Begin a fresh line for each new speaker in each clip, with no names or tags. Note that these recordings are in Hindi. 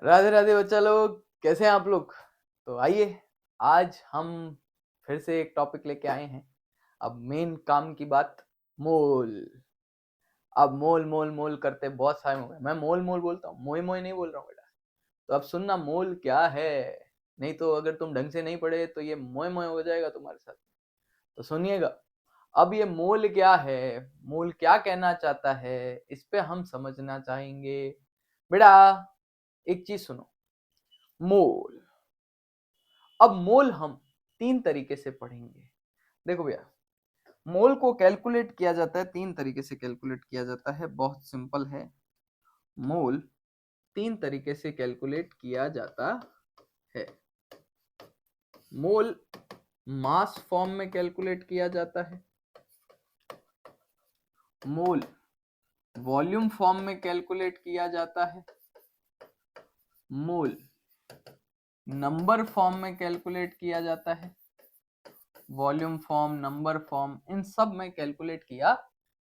राधे राधे बच्चा लोग, कैसे हैं आप लोग। तो आइए, आज हम फिर से एक टॉपिक लेके आए हैं। अब मेन काम की बात, मोल। अब मोल मोल मोल करते बहुत टाइम हो गया। मैं मोल मोल बोलता हूँ, मोई मोई नहीं बोल रहा हूँ बेटा। तो अब सुनना मोल क्या है, नहीं तो अगर तुम ढंग से नहीं पढ़े तो ये मोए मोए हो जाएगा तुम्हारे साथ। तो सुनिएगा, अब ये मोल क्या है, मोल क्या कहना चाहता है, इस पे हम समझना चाहेंगे। बेटा एक चीज सुनो, मोल। अब मोल हम तीन तरीके से पढ़ेंगे। देखो भैया, मोल को कैलकुलेट किया जाता है, तीन तरीके से कैलकुलेट किया जाता है। बहुत सिंपल है, मोल तीन तरीके से कैलकुलेट किया जाता है। मोल मास फॉर्म में कैलकुलेट किया जाता है, मोल वॉल्यूम फॉर्म में कैलकुलेट किया जाता है, मोल नंबर फॉर्म में कैलकुलेट किया जाता है। वॉल्यूम फॉर्म, नंबर फॉर्म, इन सब में कैलकुलेट किया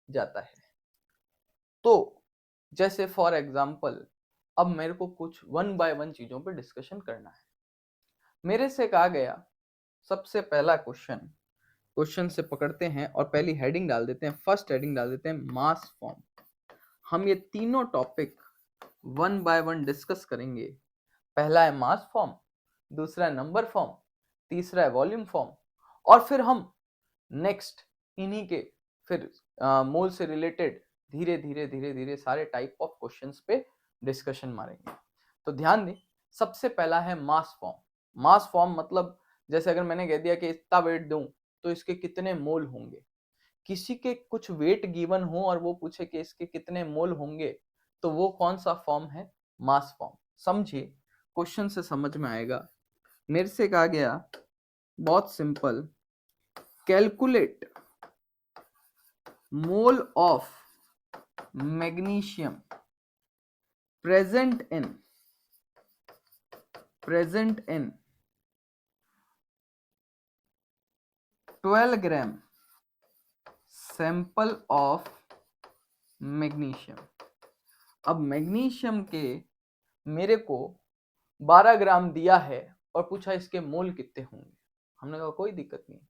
जाता है। तो जैसे फॉर एग्जांपल, अब मेरे को कुछ वन बाय वन चीजों पे डिस्कशन करना है। मेरे से कहा गया सबसे पहला क्वेश्चन से पकड़ते हैं और पहली हेडिंग डाल देते हैं। फर्स्ट हेडिंग डाल देते हैं मास फॉर्म। हम ये तीनों topic one by one discuss करेंगे। पहला है मास फॉर्म, दूसरा है नंबर फॉर्म, तीसरा है वॉल्यूम फॉर्म, और फिर हम नेक्स्ट इन्हीं के फिर मोल से रिलेटेड धीरे धीरे धीरे धीरे सारे टाइप ऑफ क्वेश्चंस पे डिस्कशन मारेंगे। तो ध्यान दें, सबसे पहला है मास फॉर्म। मास फॉर्म मतलब जैसे अगर मैंने कह दिया कि इतना वेट दूं तो इसके कितने मोल होंगे। किसी के कुछ वेट गिवन हो और वो पूछे कि इसके कितने मोल होंगे, तो वो कौन सा फॉर्म है, मास फॉर्म। समझिए, क्वेश्चन से समझ में आएगा। मेरे से कहा गया बहुत simple, calculate mole of magnesium present in 12 gram sample of magnesium. अब मैग्नीशियम के मेरे को 12 ग्राम दिया है और पूछा इसके मोल कितने होंगे। हमने कहा कोई दिक्कत नहीं।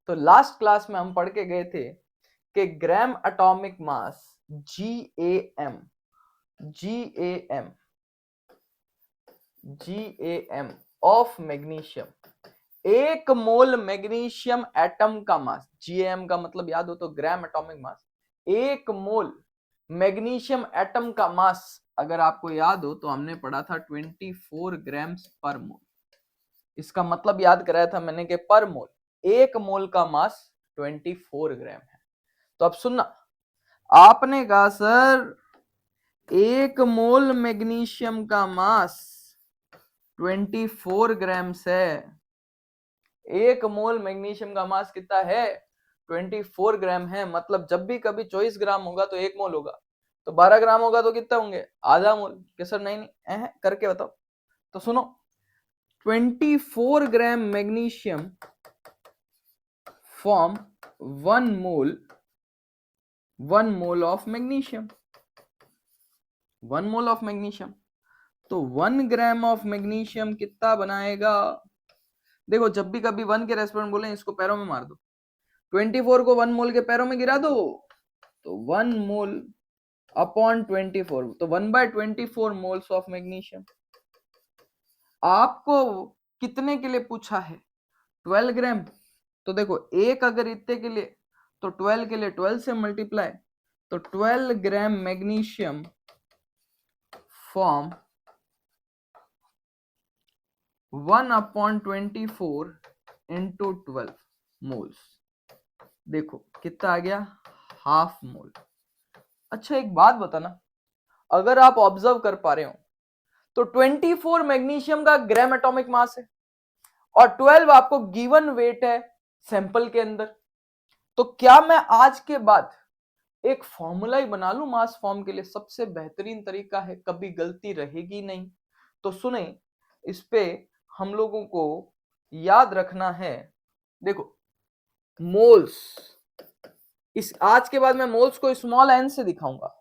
तो लास्ट क्लास में हम पढ़ के गए थे कि ग्राम atomic mass GAM of magnesium, एक मोल मैग्नीशियम एटम का मास, GAM का मतलब याद हो तो ग्राम एटॉमिक मास, एक मोल मैग्नीशियम एटम का मास अगर आपको याद हो तो हमने पढ़ा था 24 ग्राम्स पर मोल। इसका मतलब याद कराया था मैंने कि पर मोल, एक मोल का मास 24 ग्राम है। तो अब सुनना, आपने कहा सर एक मोल मैग्नीशियम का मास 24 ग्राम्स है। एक मोल मैग्नीशियम का मास कितना है, 24 ग्राम है। मतलब जब भी कभी 24 ग्राम होगा तो एक मोल होगा, तो 12 ग्राम होगा तो कितना होंगे, आधा मोल। कि सर नहीं नहीं करके बताओ। तो सुनो, 24 gram magnesium form 1 mole of magnesium, 1 mole of magnesium. तो 1 ग्राम ऑफ मैग्नीशियम कितना बनाएगा। देखो जब भी कभी 1 के रेस्पोंडेंट बोले इसको पैरों में मार दो, 24 को 1 मोल के पैरों में गिरा दो, तो 1 मोल अपॉन 24, तो 1/24 मोल्स ऑफ मैग्नीशियम। आपको कितने के लिए पूछा है, 12 ग्राम। तो देखो एक अगर इतने के लिए, तो 12 के लिए 12 से मल्टीप्लाई, तो 12 ग्राम मैग्नीशियम फॉर्म 1/24 इंटू 12 मोल्स। देखो कितना आ गया, हाफ मोल। अच्छा एक बात बताना, अगर आप ऑब्जर्व कर पा रहे हो तो 24 मैग्नीशियम का ग्राम एटॉमिक मास है और 12 आपको गिवन वेट है सैंपल के अंदर। तो क्या मैं आज के बाद एक फॉर्मूला ही बना लूं मास फॉर्म के लिए, सबसे बेहतरीन तरीका है, कभी गलती रहेगी नहीं। तो सुने, इस पे हम लोगों को याद रखना है। देखो मोल्स, इस आज के बाद मैं मोल्स को स्मॉल एन से दिखाऊंगा,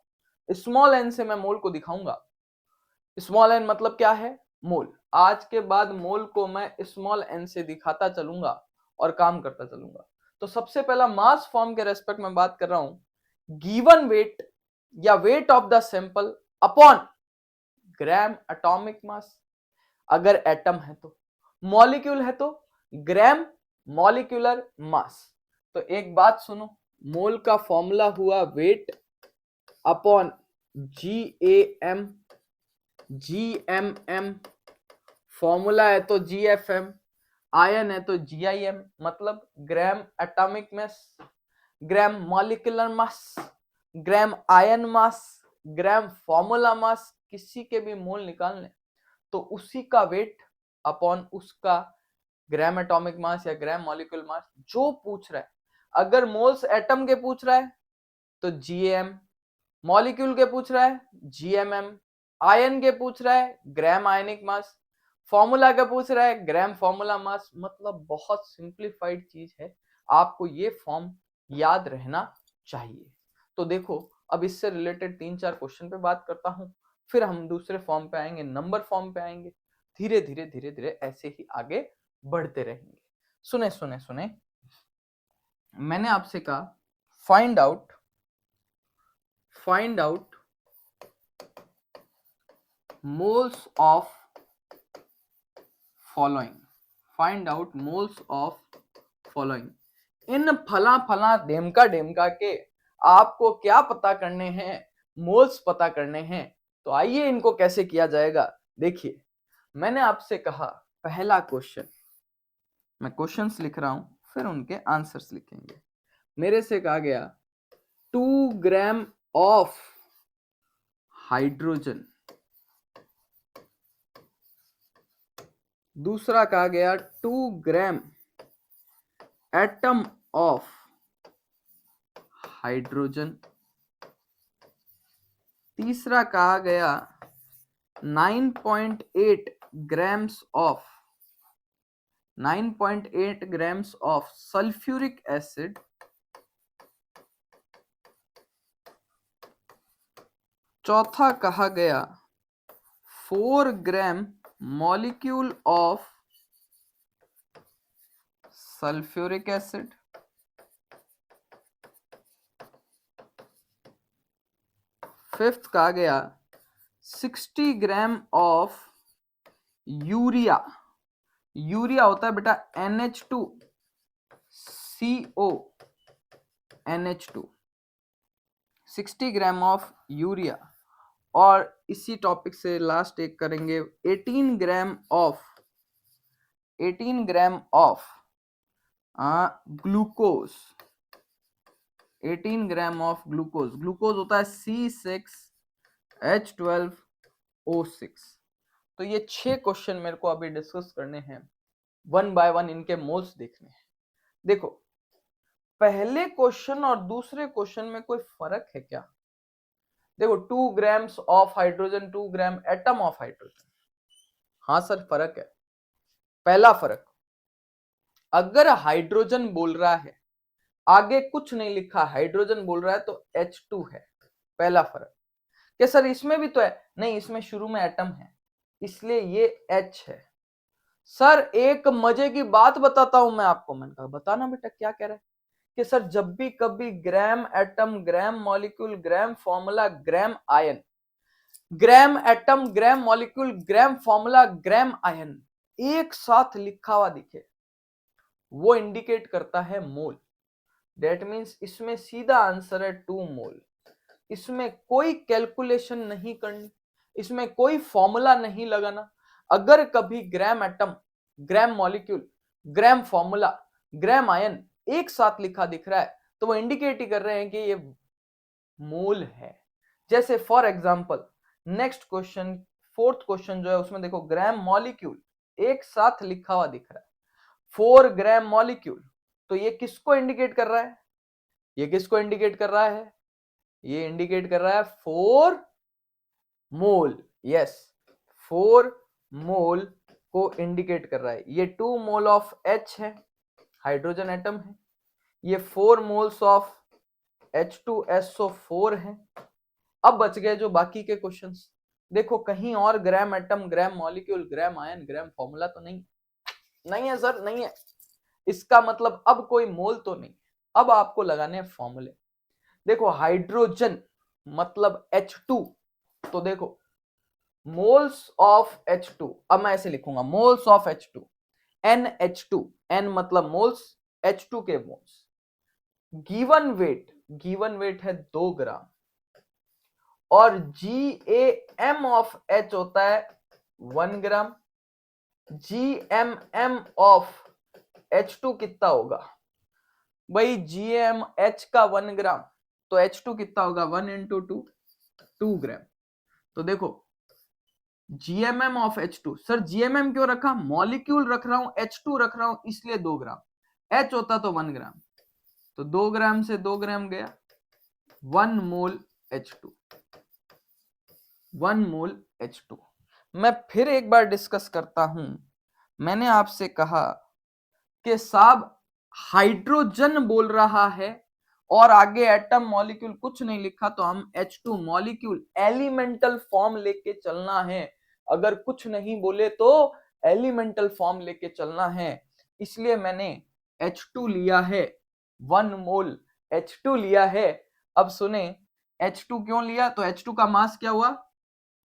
स्मॉल एन से मैं मोल को दिखाऊंगा। स्मॉल एन मतलब क्या है? मोल। आज के बाद मोल को मैं स्मॉल एन से दिखाता चलूंगा और काम करता चलूंगा। तो सबसे पहला मास फॉर्म के रेस्पेक्ट में बात कर रहा हूं, गिवन वेट या weight of the sample upon gram atomic मास, अगर एटम है तो, मॉलिक्यूल है तो ग्राम मॉलिक्यूलर मास। तो एक बात सुनो, मोल का फॉर्मूला हुआ weight upon GAM, GMM, formula है तो GFM, आयन है तो GIM, मतलब gram atomic mass, gram molecular mass, gram ion mass, gram formula mass, किसी के भी मोल निकालने तो उसी का वेट अपॉन उसका ग्राम एटॉमिक मास या ग्राम मॉलिक्यूल मास जो पूछ रहा है। अगर मोल्स एटम के पूछ रहा है तो GAM, मॉलिक्यूल के पूछ रहा है GMM, आयन के पूछ रहा है ग्राम आयनिक मास, फॉर्मूला का पूछ रहा है ग्राम फॉर्मूला मास। मतलब बहुत सिंप्लीफाइड चीज है, आपको ये फॉर्म याद रहना चाहिए। तो देखो, अब इससे रिलेटेड 3-4 क्वेश्चन पे बात करता हूं, फिर हम दूसरे फॉर्म पे आएंगे, नंबर फॉर्म पे आएंगे, धीरे धीरे धीरे धीरे ऐसे ही आगे बढ़ते रहेंगे। सुने सुने सुने, मैंने आपसे कहा find out moles of following, find out moles of following. इन फला फला डेमका डेमका के आपको क्या पता करने हैं? मोल्स पता करने हैं। तो आइए इनको कैसे किया जाएगा। देखिए, मैंने आपसे कहा पहला क्वेश्चन, मैं क्वेश्चंस लिख रहा हूं फिर उनके आंसर्स लिखेंगे। मेरे से कहा गया 2 ग्राम ऑफ हाइड्रोजन, दूसरा कहा गया 2 ग्राम एटम ऑफ हाइड्रोजन, तीसरा कहा गया 9.8 grams of 9.8 grams of sulphuric acid, चौथा कहा गया 4 gram molecule of sulphuric acid, fifth कहा गया 60 ग्राम ऑफ यूरिया, यूरिया होता है बेटा NH2CO, NH2, 60 gram of urea. और इसी टॉपिक से लास्ट एक करेंगे 18 gram of glucose, 18 gram of glucose, glucose होता है C6H12O6। तो ये 6 क्वेश्चन मेरे को अभी डिस्कस करने हैं, 1 बाय 1 इनके मोल्स देखने हैं। देखो, पहले क्वेश्चन और दूसरे क्वेश्चन में कोई फर्क है क्या? देखो, 2 grams of hydrogen, 2 gram atom of hydrogen, हाँ सर फर्क है। पहला फर्क, अगर हाइड्रोजन बोल रहा है, आगे कुछ नहीं लिखा, हाइड्रोजन बोल रहा है तो H2 है, पहला फर्क। क्या सर इसमें भी तो है? नहीं, इसमें शुरू में एटम है इसलिए ये H है। सर एक मजे की बात बताता हूं मैं आपको। मैंने कहा बताना बेटा, क्या कह रहा है? कि सर जब भी कभी gram atom, gram molecule, gram formula, gram ion, gram atom, gram molecule, gram formula, gram ion एक साथ लिखा हुआ दिखे, वो इंडिकेट करता है मोल। डेट मीन्स इसमें सीधा आंसर है 2 मोल। इसमें कोई कैलकुलेशन नहीं करनी, इसमें कोई फॉर्मूला नहीं लगाना। अगर कभी gram atom, gram molecule, gram formula, gram ion एक साथ लिखा दिख रहा है तो वो इंडिकेट ही कर रहे हैं कि ये मोल है। जैसे for example next question, fourth question जो है उसमें देखो, ग्राम मॉलिक्यूल एक साथ लिखा हुआ दिख रहा है, 4 ग्राम मॉलिक्यूल। तो ये किसको इंडिकेट कर रहा है? ये किसको इंडिकेट कर रहा है? ये इंडिकेट कर रहा है 4 मोल। यस, 4 मोल को इंडिकेट कर रहा है। ये 2 मोल ऑफ H है, हाइड्रोजन एटम है, ये 4 मोल्स ऑफ H2SO4 है। अब बच गए जो बाकी के क्वेश्चंस। देखो कहीं और ग्राम एटम, ग्राम मॉलिक्यूल, ग्राम आयन, ग्राम फॉर्मूला तो नहीं है सर, नहीं है। इसका मतलब अब कोई मोल तो नहीं, अब आपको लगाने हैं फॉर्मूले। देखो हाइड्रोजन मतलब H2, तो देखो मोल्स ऑफ H2, अब मैं ऐसे लिखूंगा moles of H2, NH2, N मतलब मोल्स, H2 के मोल्स। गिवन वेट है 2 ग्राम, और GAM ऑफ H होता है 1 ग्राम। GMM ऑफ H2 कितना होगा भाई? GMH का 1 ग्राम, तो H2 कितना होगा? 1 इंटू 2, 2 ग्राम। तो देखो GMM of H2, sir GMM क्यों रखा? मॉलिक्यूल रख रहा हूं, H2 रख रहा हूं, इसलिए 2 ग्राम। H होता तो 1 ग्राम, तो 2 ग्राम से 2 ग्राम गया, 1 मोल H2, 1 मोल H2। मैं फिर एक बार डिस्कस करता हूं, मैंने आपसे कहा कि साहब हाइड्रोजन बोल रहा है और आगे एटम मॉलिक्यूल कुछ नहीं लिखा, तो हम H2 मॉलिक्यूल एलिमेंटल फॉर्म लेके चलना है। अगर कुछ नहीं बोले तो एलिमेंटल फॉर्म लेके चलना है, इसलिए मैंने H2 लिया है, 1 मोल H2 लिया है। अब सुने H2 क्यों लिया? तो H2 का मास क्या हुआ?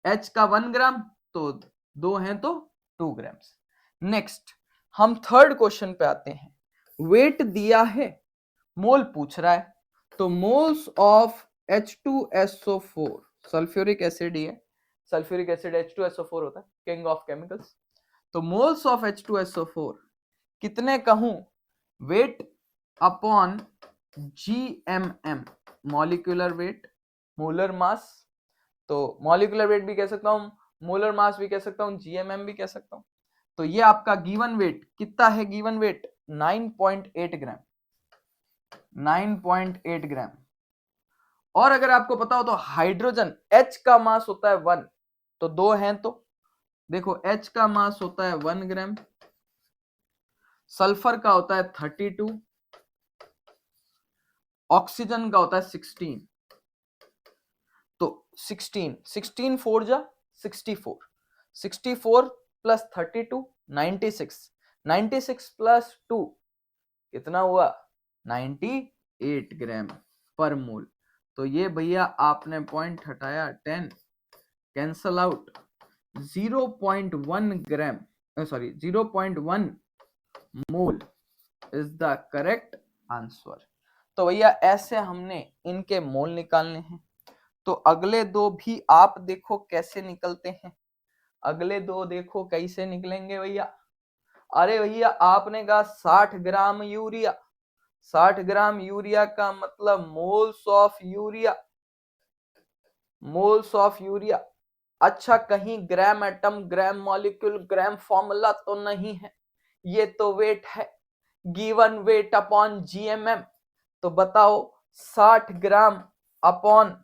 H का 1 ग्राम, तो 2 हैं तो 2 ग्राम्स। नेक्स्ट हम थर्ड क्वेश्चन पे आते हैं। वेट दिया है, मोल पूछ रहा है, तो moles of H2SO4, sulphuric acid ही है, सल्फ्यूरिक एसिड H2SO4 होता है, किंग ऑफ केमिकल्स। तो मोल्स ऑफ H2SO4 कितने कहूं? Weight upon GMM, molecular weight, molar mass. तो मॉलिक्यूलर वेट भी कह सकता हूं, मोलर मास भी कह सकता हूं, GMM भी कह सकता हूं। तो ये आपका गिवन वेट कितना है? गिवन वेट 9.8 ग्राम, 9.8 ग्राम। और अगर आपको पता हो तो हाइड्रोजन H का मास होता है 1, तो 2 हैं तो देखो H का मास होता है 1 ग्राम, सल्फर का होता है 32, ऑक्सीजन का होता है 16। तो 16 4 जा 64, 64 प्लस 32 96, 96 प्लस 2 कितना हुआ? 98 ग्राम पर मोल। तो ये भैया आपने पॉइंट हटाया 10, cancel out, 0.1 gram, sorry 0.1 mole is the correct answer. तो भैया ऐसे हमने इनके मोल निकालने हैं। तो अगले दो भी आप देखो कैसे निकलते हैं, अगले दो देखो कैसे निकलेंगे भैया। अरे भैया आपने कहा 60 ग्राम यूरिया, 60 ग्राम यूरिया का मतलब moles of urea, moles of urea. अच्छा कहीं ग्राम atom, gram molecule, gram formula तो नहीं है, ये तो वेट है, गिवन वेट अपॉन GMM। तो बताओ 60 ग्राम अपॉन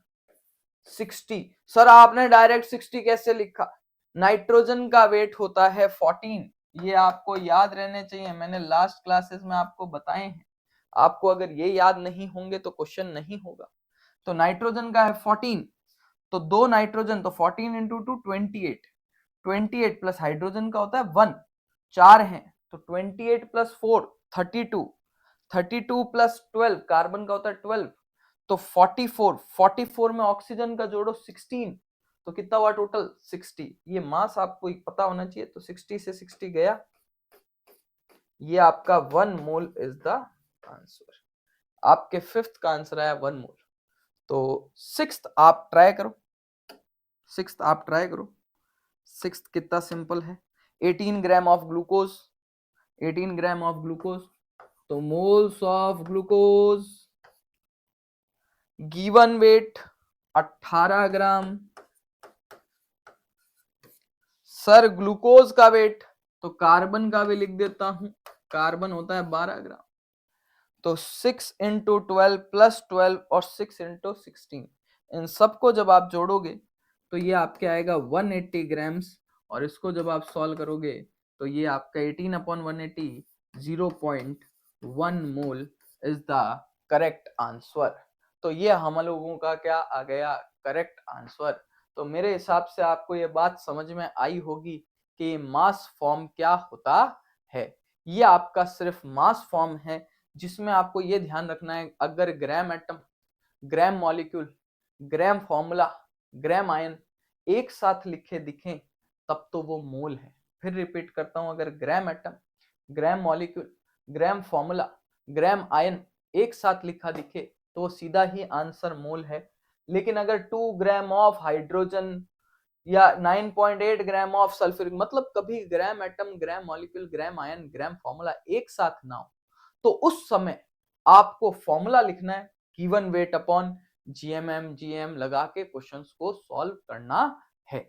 60। सर आपने डायरेक्ट 60 कैसे लिखा? नाइट्रोजन का वेट होता है 14, ये आपको याद रहने चाहिए, मैंने लास्ट क्लासेस में आपको बताए हैं। आपको अगर ये याद नहीं होंगे तो क्वेश्चन नहीं होगा। तो नाइट्रोजन का है 14, तो 2 नाइट्रोजन, तो 14 इंटू 2 28, 28 प्लस हाइड्रोजन का होता है 1, 4 हैं, तो 28 प्लस 4 32, 32 प्लस 12 कार्बन का होता है 12, तो 44, 44 में ऑक्सीजन का जोड़ो 16, तो कितना हुआ टोटल? 60। ये मास आपको पता होना चाहिए, तो 60 से 60 गया, ये आपका 1 मोल इज द आंसर। आपके फिफ्थ का आंसर आया 1 मोल। तो सिक्स्थ आप ट्राई करो, सिक्स्थ आप ट्राई करो। सिक्स्थ कितना सिंपल है, 18 gram of glucose, 18 gram of glucose, तो moles of glucose given weight 18 gram. Sir glucose का वेट, तो कार्बन का भी लिख देता हूं, कार्बन होता है 12 ग्राम। तो 6 इंटू 12 प्लस 12 और 6 इंटू 16, इन सबको जब आप जोड़ोगे तो ये आपके आएगा 180 ग्राम्स, और इसको जब आप सॉल्व करोगे तो ये आपका 18 upon 180, 0.1 mole is the correct answer. तो ये हम लोगों का क्या आ गया? Correct answer. तो मेरे हिसाब से आपको ये बात समझ में आई होगी कि मास फॉर्म क्या होता है। ये आपका सिर्फ मास फॉर्म है, जिसमें आपको ये ध्यान रखना है अगर gram atom, gram molecule, gram formula, gram ion एक साथ लिखे दिखें तब तो वो मोल है। फिर रिपीट करता हूं, अगर gram atom, gram molecule, gram formula, gram ion एक साथ लिखा दिखे तो वो सीधा ही आंसर मोल है। लेकिन अगर 2 ग्राम ऑफ हाइड्रोजन या 9.8 ग्राम ऑफ सल्फ्यूरिक, मतलब कभी ग्राम एटम, ग्राम मॉलिक्यूल, ग्राम आयन, ग्राम फॉर्मूला एक साथ ना हो, तो उस समय आपको फॉर्मूला लिखना है, given weight upon GMM GM लगा के क्वेश्चंस को सॉल्व करना है।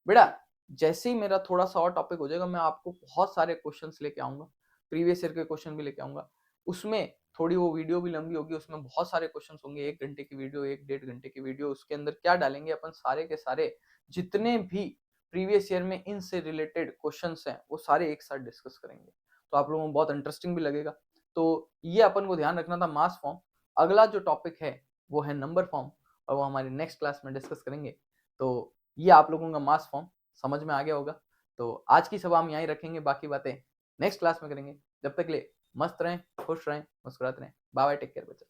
बेटा जैसे ही मेरा थोड़ा सा और टॉपिक हो जाएगा, मैं आपको बहुत सारे क्वेश्चंस लेके आऊंगा, प्रीवियस ईयर के क्वेश्चन भी लेके आऊंगा। उसमें थोड़ी वो वीडियो भी लंबी होगी, उसमें बहुत सारे क्वेश्चंस होंगे, 1 घंटे की वीडियो, 1-1.5 घंटे की वीडियो। उसके अंदर क्या डालेंगे अपन, सारे के सारे जितने भी प्रीवियस ईयर में इनसे रिलेटेड क्वेश्चंस हैं वो सारे एक साथ डिस्कस करेंगे, तो आप लोगों को बहुत इंटरेस्टिंग भी लगेगा। तो ये अपन को ध्यान रखना था मास फॉर्म। अगला जो टॉपिक है वो है नंबर फॉर्म, और वो हमारी नेक्स्ट क्लास में डिस्कस करेंगे। तो ये आप लोगों का मास फॉर्म समझ में आ गया होगा। तो आज की सभा हम यहीं रखेंगे, बाकी बातें नेक्स्ट क्लास में करेंगे। जब तक के लिए मस्त रहें, खुश रहें, मुस्कुराते रहें। बाय बाय, टेक केयर बच्चे।